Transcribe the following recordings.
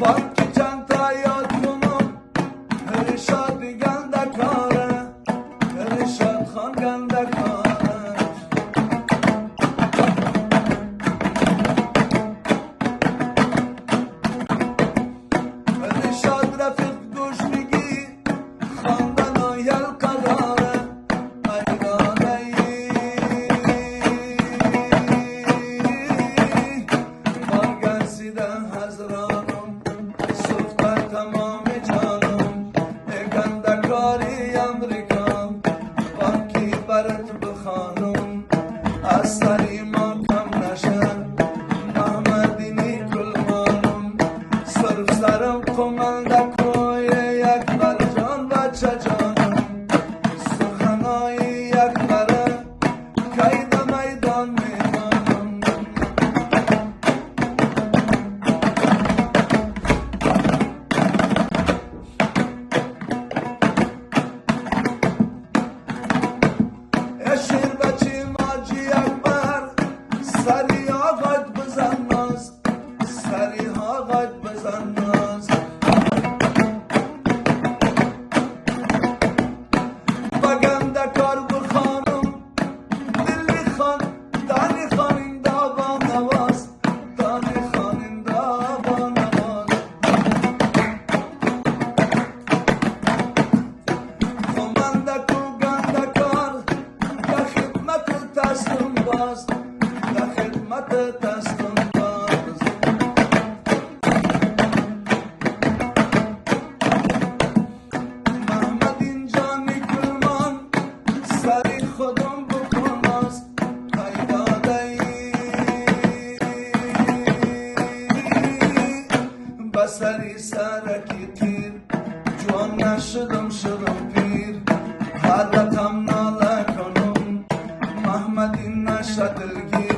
وقتی چند تا یاد کنم ارشاد گنده کاره ارشاد خان گنده کاره ارشاد رفیق گوش میگی خواندن آیل قداره ایرانه برگرسیده حضرانم صحبت تمام جانم گنده کاری امریکا باکی برت بخانم از سری ما کم نشه محمدینی کلمانم صرف سرم کمنده کوی یک بر جان بچه جانم سخنای یک بره قید میدان میمانم شیر بچی ماجی اکبر سری آقاد بزن ناز سری آقاد بزن ناز بگنده کار بخانم دلی خان دانی خاننده با نواز دانی خاننده با نواز خمنده کو گنده کار در خدمت تستم باز در خدمت تستم باز محمد اینجا نیکلمان سری خودم بکن از پیداده بسری سرکی تیر جوان نشدم شدم پیر حالتم ناله کنم محمد این نشه دلگیر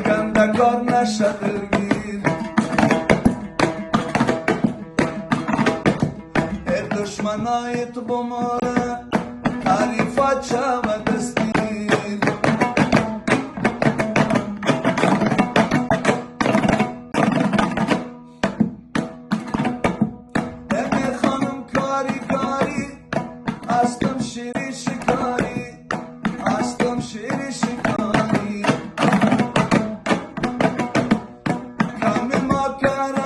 گنده کار نشه دلگیر دشمنای تو بماره تعریفات شود دستیر امی خانم کاری کاری هستم شیری شکاری هستم شیری شکاری کمی ما کاره